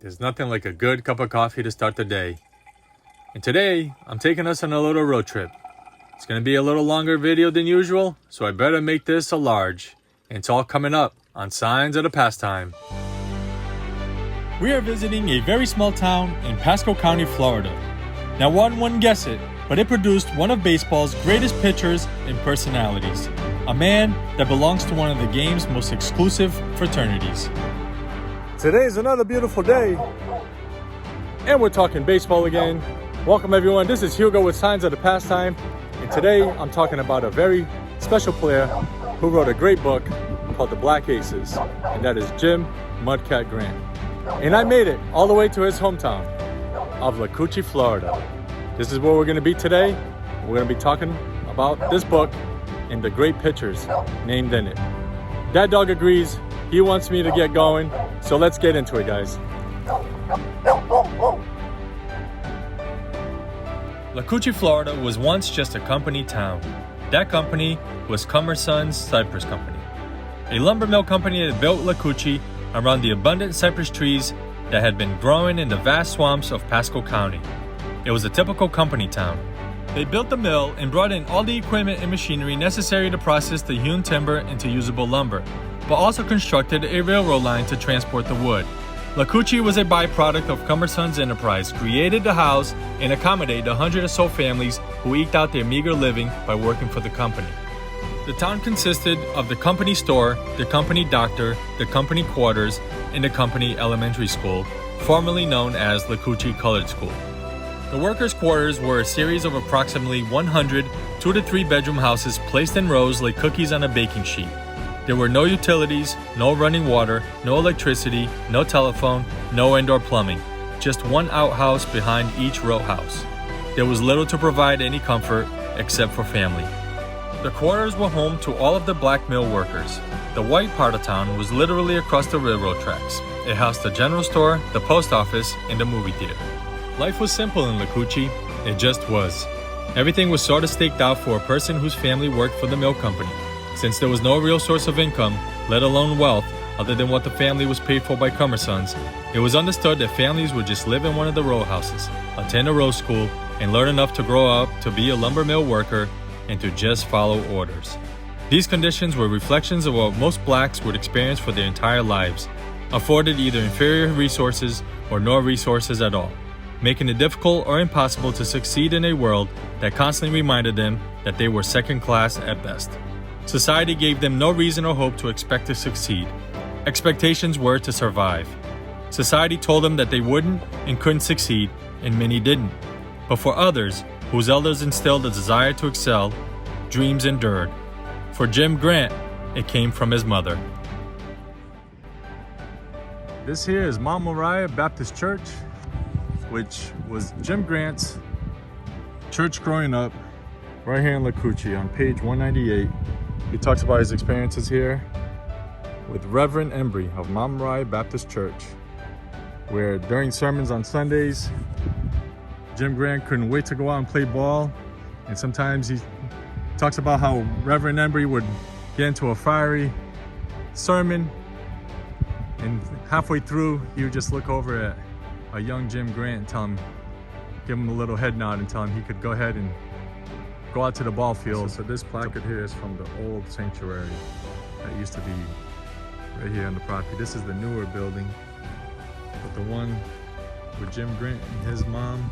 There's nothing like a good cup of coffee to start the day. And today, I'm taking us on a little road trip. It's going to be a little longer video than usual, so I better make this a large. And it's all coming up on Signs of the Pastime. We are visiting a very small town in Pasco County, Florida. Now one wouldn't guess it, but it produced one of baseball's greatest pitchers and personalities. A man that belongs to one of the game's most exclusive fraternities. Today is another beautiful day, and we're talking baseball again. Welcome everyone, this is Hugo with Signs of the Pastime, and today I'm talking about a very special player who wrote a great book called The Black Aces, and that is Jim Mudcat Grant. And I made it all the way to his hometown of Lacoochee, Florida. This is where we're going to be today. We're going to be talking about this book and the great pitchers named in it. That dog agrees. He wants me to get going, so let's get into it, guys. Lacoochee, Florida was once just a company town. That company was Sons Cypress Company, a lumber mill company that built Lacoochee around the abundant cypress trees that had been growing in the vast swamps of Pasco County. It was a typical company town. They built the mill and brought in all the equipment and machinery necessary to process the hewn timber into usable lumber, but also constructed a railroad line to transport the wood. Lacoochee was a byproduct of Sons Enterprise, created to house and accommodate the 100 or so families who eked out their meager living by working for the company. The town consisted of the company store, the company doctor, the company quarters, and the company elementary school, formerly known as Lacoochee Colored School. The workers' quarters were a series of approximately 100 2 to 3 bedroom houses placed in rows like cookies on a baking sheet. There were no utilities, no running water, no electricity, no telephone, no indoor plumbing, just one outhouse behind each row house. There was little to provide any comfort except for family. The quarters were home to all of the black mill workers. The white part of town was literally across the railroad tracks. It housed the general store, the post office, and the movie theater. Life was simple in Lacoochee. It just was. Everything was sort of staked out for a person whose family worked for the mill company. Since there was no real source of income, let alone wealth, other than what the family was paid for by Sons, it was understood that families would just live in one of the row houses, attend a row school, and learn enough to grow up to be a lumber mill worker and to just follow orders. These conditions were reflections of what most blacks would experience for their entire lives, afforded either inferior resources or no resources at all, making it difficult or impossible to succeed in a world that constantly reminded them that they were second class at best. Society gave them no reason or hope to expect to succeed. Expectations were to survive. Society told them that they wouldn't and couldn't succeed, and many didn't. But for others, whose elders instilled a desire to excel, dreams endured. For Jim Grant, it came from his mother. This here is Mount Moriah Baptist Church, which was Jim Grant's church growing up, right here in Lacoochee on page 198. He talks about his experiences here with Reverend Embry of Mount Moriah Baptist Church, where during sermons on Sundays, Jim Grant couldn't wait to go out and play ball. And sometimes he talks about how Reverend Embry would get into a fiery sermon, and halfway through, he would just look over at a young Jim Grant and tell him, give him a little head nod and tell him he could go ahead and go out to the ball field. So this placard here is from the old sanctuary that used to be right here on the property. This is the newer building, but the one where Jim Grant and his mom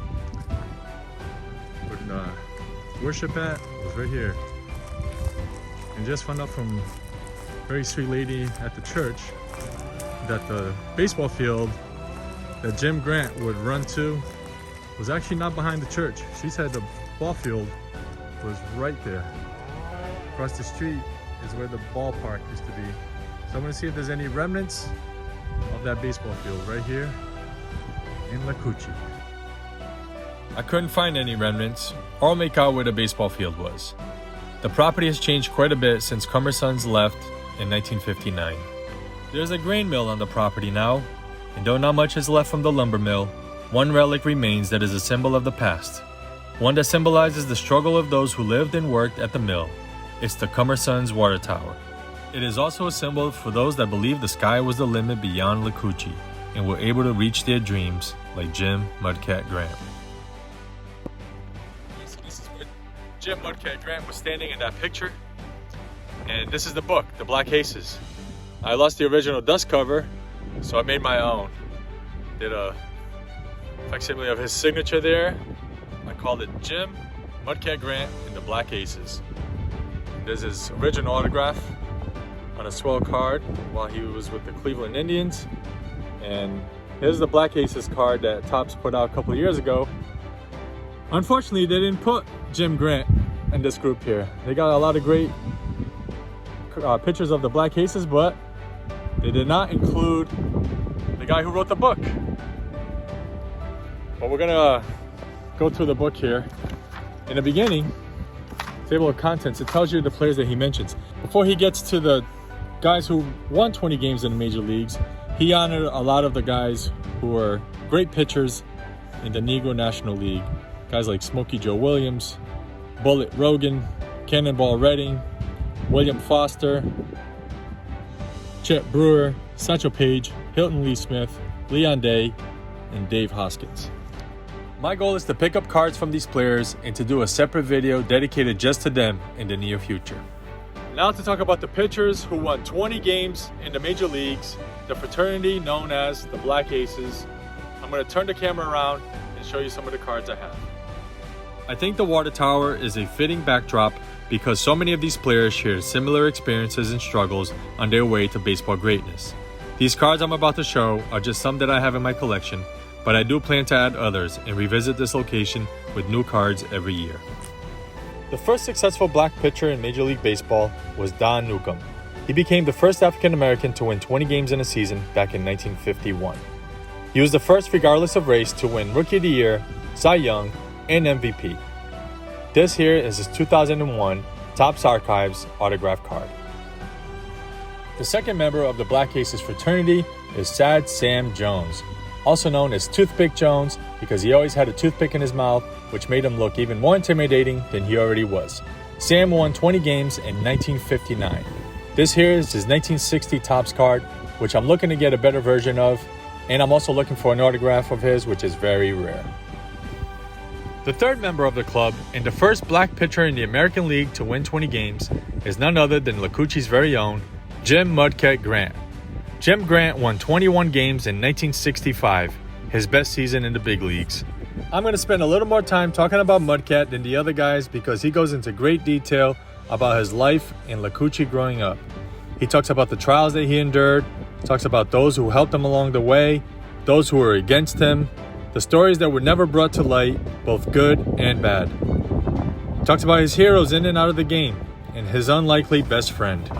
would worship at was right here. And just found out from a very sweet lady at the church that the baseball field that Jim Grant would run to was actually not behind the church. She said the ball field was right there. Across the street is where the ballpark used to be. So I'm gonna see if there's any remnants of that baseball field right here in Lacoochee. I couldn't find any remnants or make out where the baseball field was. The property has changed quite a bit since Sons left in 1959. There's a grain mill on the property now, and though not much is left from the lumber mill, one relic remains that is a symbol of the past. One that symbolizes the struggle of those who lived and worked at the mill. It's the Sons water tower. It is also a symbol for those that believe the sky was the limit beyond Lacoochee. and were able to reach their dreams like Jim Mudcat Grant. This is when Jim Mudcat Grant was standing in that picture. And this is the book, The Black Aces. I lost the original dust cover, so I made my own. Did a facsimile of his signature there. I called it Jim Mudcat Grant and the Black Aces. There's his original autograph on a swell card while he was with the Cleveland Indians. And here's the Black Aces card that Topps put out a couple of years ago. Unfortunately, they didn't put Jim Grant in this group here. They got a lot of great pictures of the Black Aces, but they did not include the guy who wrote the book. But we're gonna go through the book here. In the beginning, table of contents, it tells you the players that he mentions. Before he gets to the guys who won 20 games in the major leagues, he honored a lot of the guys who were great pitchers in the Negro National League. Guys like Smokey Joe Williams, Bullet Rogan, Cannonball Redding, William Foster, Chet Brewer, Satchel Paige, Hilton Lee Smith, Leon Day, and Dave Hoskins. My goal is to pick up cards from these players and to do a separate video dedicated just to them in the near future. Now to talk about the pitchers who won 20 games in the major leagues, the fraternity known as the Black Aces. I'm going to turn the camera around and show you some of the cards I have. I think the water tower is a fitting backdrop because so many of these players shared similar experiences and struggles on their way to baseball greatness. These cards I'm about to show are just some that I have in my collection, but I do plan to add others and revisit this location with new cards every year. The first successful black pitcher in Major League Baseball was Don Newcombe. He became the first African American to win 20 games in a season back in 1951. He was the first, regardless of race, to win Rookie of the Year, Cy Young, and MVP. This here is his 2001 Topps Archives autograph card. The second member of the Black Aces fraternity is Sad Sam Jones, also known as Toothpick Jones because he always had a toothpick in his mouth, which made him look even more intimidating than he already was. Sam won 20 games in 1959. This here is his 1960 Topps card, which I'm looking to get a better version of, and I'm also looking for an autograph of his, which is very rare. The third member of the club and the first black pitcher in the American League to win 20 games is none other than Lacoochee's very own Jim Mudcat Grant. Jim Grant won 21 games in 1965, his best season in the big leagues. I'm going to spend a little more time talking about Mudcat than the other guys because he goes into great detail about his life in Lacoochee growing up. He talks about the trials that he endured, talks about those who helped him along the way, those who were against him, the stories that were never brought to light, both good and bad. He talks about his heroes in and out of the game, and his unlikely best friend.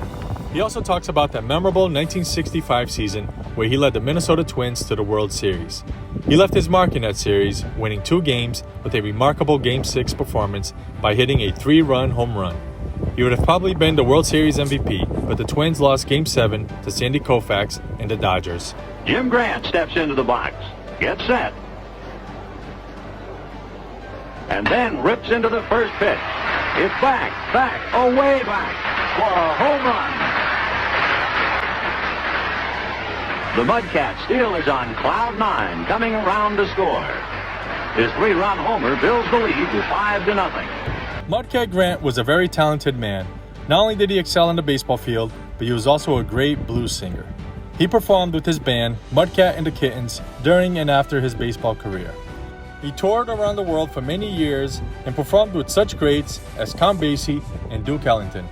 He also talks about that memorable 1965 season where he led the Minnesota Twins to the World Series. He left his mark in that series, winning 2 games with a remarkable Game 6 performance by hitting a 3-run home run. He would have probably been the World Series MVP, but the Twins lost Game 7 to Sandy Koufax and the Dodgers. Jim Grant steps into the box, gets set, and then rips into the first pitch. It's back, way back for a home run. The Mudcat still is on cloud 9, coming around to score. His 3-run homer builds the lead to 5-0. Mudcat Grant was a very talented man. Not only did he excel on the baseball field, but he was also a great blues singer. He performed with his band, Mudcat and the Kittens, during and after his baseball career. He toured around the world for many years and performed with such greats as Count Basie and Duke Ellington.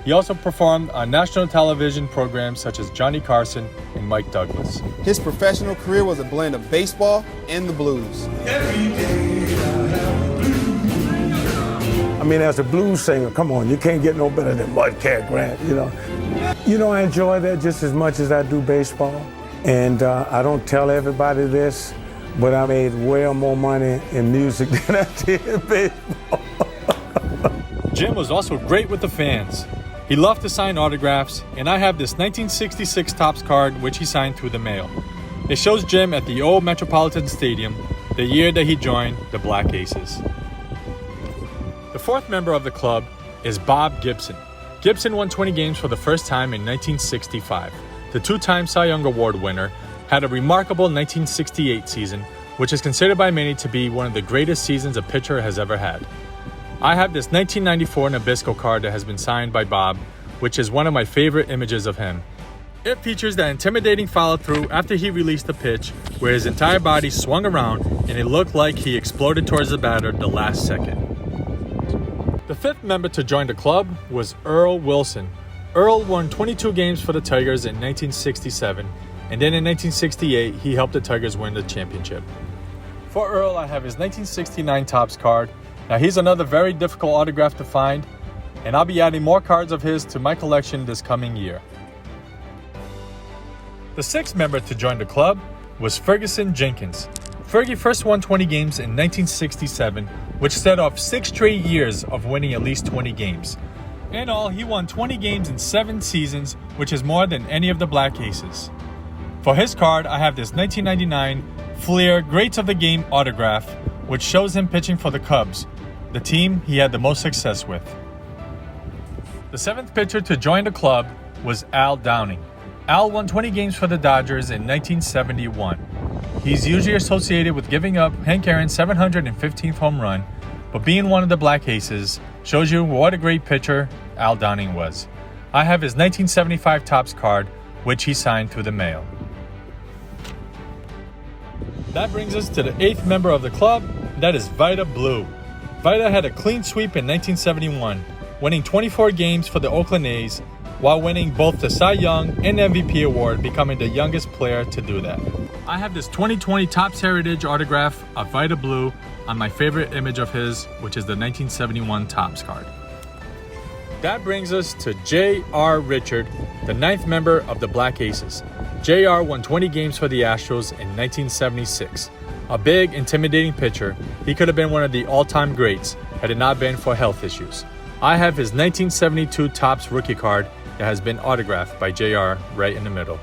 He also performed on national television programs such as Johnny Carson and Mike Douglas. His professional career was a blend of baseball and the blues. I mean, as a blues singer, come on, you can't get no better than Mudcat Grant, you know. I enjoy that just as much as I do baseball. And I don't tell everybody this, but I made way more money in music than I did in baseball. Jim was also great with the fans. He loved to sign autographs, and I have this 1966 Topps card which he signed through the mail. It shows Jim at the old Metropolitan Stadium, the year that he joined the Black Aces. The fourth member of the club is Bob Gibson. Gibson won 20 games for the first time in 1965. The 2-time Cy Young Award winner had a remarkable 1968 season, which is considered by many to be one of the greatest seasons a pitcher has ever had. I have this 1994 Nabisco card that has been signed by Bob, which is one of my favorite images of him. It features that intimidating follow-through after he released the pitch, where his entire body swung around and it looked like he exploded towards the batter the last second. The fifth member to join the club was Earl Wilson. Earl won 22 games for the Tigers in 1967, and then in 1968, he helped the Tigers win the championship. For Earl, I have his 1969 Topps card. Now, he's another very difficult autograph to find, and I'll be adding more cards of his to my collection this coming year. The sixth member to join the club was Ferguson Jenkins. Fergie first won 20 games in 1967, which set off 6 straight years of winning at least 20 games. In all, he won 20 games in 7 seasons, which is more than any of the Black Aces. For his card, I have this 1999 Fleer Greats of the Game autograph, which shows him pitching for the Cubs, the team he had the most success with. The seventh pitcher to join the club was Al Downing. Al won 20 games for the Dodgers in 1971. He's usually associated with giving up Hank Aaron's 715th home run, but being one of the Black Aces shows you what a great pitcher Al Downing was. I have his 1975 Topps card, which he signed through the mail. That brings us to the eighth member of the club, that is Vida Blue. Vida had a clean sweep in 1971, winning 24 games for the Oakland A's, while winning both the Cy Young and MVP award, becoming the youngest player to do that. I have this 2020 Topps Heritage autograph of Vida Blue on my favorite image of his, which is the 1971 Topps card. That brings us to J.R. Richard, the ninth member of the Black Aces. J.R. won 20 games for the Astros in 1976. A big, intimidating pitcher, he could have been one of the all-time greats had it not been for health issues. I have his 1972 Topps rookie card that has been autographed by JR right in the middle.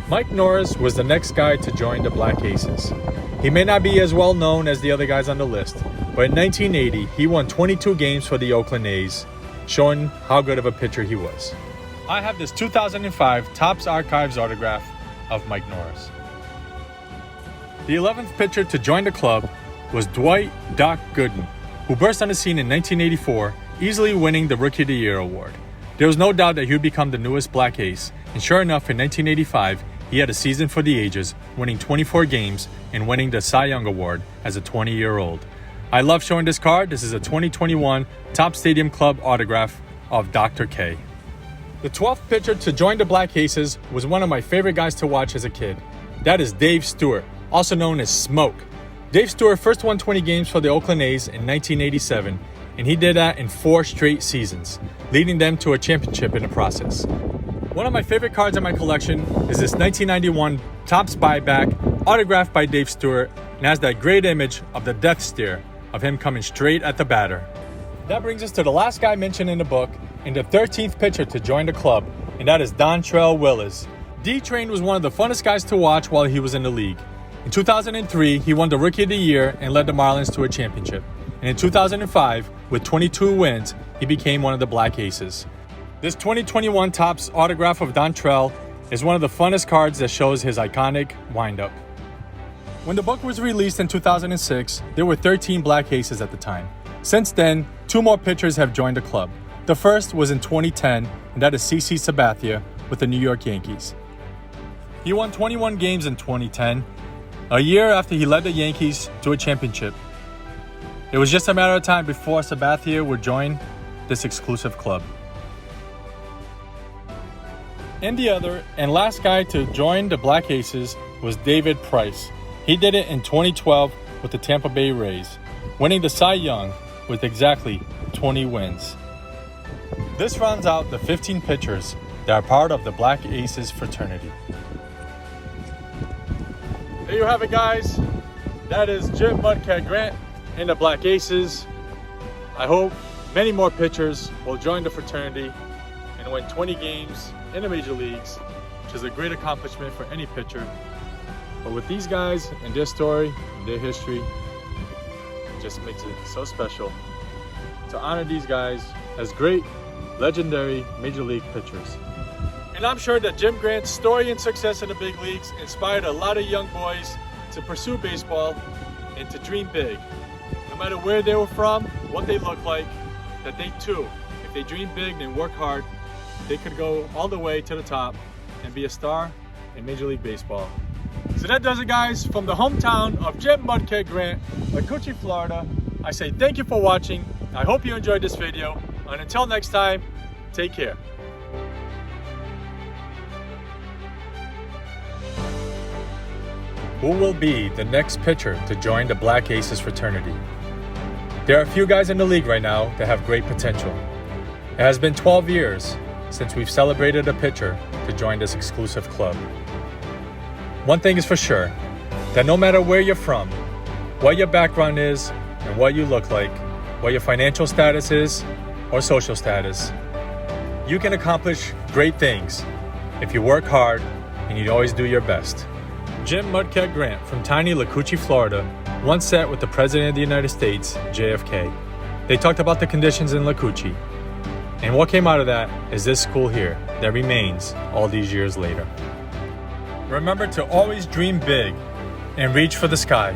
Mike Norris was the next guy to join the Black Aces. He may not be as well known as the other guys on the list, but in 1980, he won 22 games for the Oakland A's, showing how good of a pitcher he was. I have this 2005 Topps Archives autograph of Mike Norris. The 11th pitcher to join the club was Dwight Doc Gooden, who burst on the scene in 1984, easily winning the Rookie of the Year award. There was no doubt that he would become the newest Black Ace, and sure enough, in 1985, he had a season for the ages, winning 24 games and winning the Cy Young Award as a 20-year-old. I love showing this card. This is a 2021 Topps Stadium Club autograph of Dr. K. The 12th pitcher to join the Black Aces was one of my favorite guys to watch as a kid. That is Dave Stewart, also known as Smoke. Dave Stewart first won 20 games for the Oakland A's in 1987, and he did that in 4 straight seasons, leading them to a championship in the process. One of my favorite cards in my collection is this 1991 Topps Buyback, autographed by Dave Stewart, and has that great image of the death stare of him coming straight at the batter. That brings us to the last guy mentioned in the book, and the 13th pitcher to join the club, and that is Dontrelle Willis. D-Train was one of the funnest guys to watch while he was in the league. In 2003, he won the Rookie of the Year and led the Marlins to a championship. And in 2005, with 22 wins, he became one of the Black Aces. This 2021 Topps autograph of Dontrelle is one of the funnest cards that shows his iconic windup. When the book was released in 2006, there were 13 Black Aces at the time. Since then, 2 more pitchers have joined the club. The first was in 2010, and that is CC Sabathia with the New York Yankees. He won 21 games in 2010, a year after he led the Yankees to a championship. It was just a matter of time before Sabathia would join this exclusive club. And the other and last guy to join the Black Aces was David Price. He did it in 2012 with the Tampa Bay Rays, winning the Cy Young with exactly 20 wins. This rounds out the 15 pitchers that are part of the Black Aces fraternity. There you have it, guys. That is Jim Mudcat Grant and the Black Aces. I hope many more pitchers will join the fraternity and win 20 games in the major leagues, which is a great accomplishment for any pitcher. But with these guys and their story and their history, it just makes it so special to honor these guys as great, legendary major league pitchers. And I'm sure that Jim Grant's story and success in the big leagues inspired a lot of young boys to pursue baseball and to dream big. No matter where they were from, what they look like, that they too, if they dream big and work hard, they could go all the way to the top and be a star in Major League Baseball. So that does it, guys. From the hometown of Jim Mudcat Grant, Lacoochee, Florida, I say thank you for watching. I hope you enjoyed this video. And until next time, take care. Who will be the next pitcher to join the Black Aces fraternity? There are a few guys in the league right now that have great potential. It has been 12 years since we've celebrated a pitcher to join this exclusive club. One thing is for sure, that no matter where you're from, what your background is, and what you look like, what your financial status is, or social status, you can accomplish great things if you work hard and you always do your best. Jim Mudcat Grant from tiny Lacoochee, Florida, once sat with the President of the United States, JFK. They talked about the conditions in Lacoochee. And what came out of that is this school here that remains all these years later. Remember to always dream big and reach for the sky.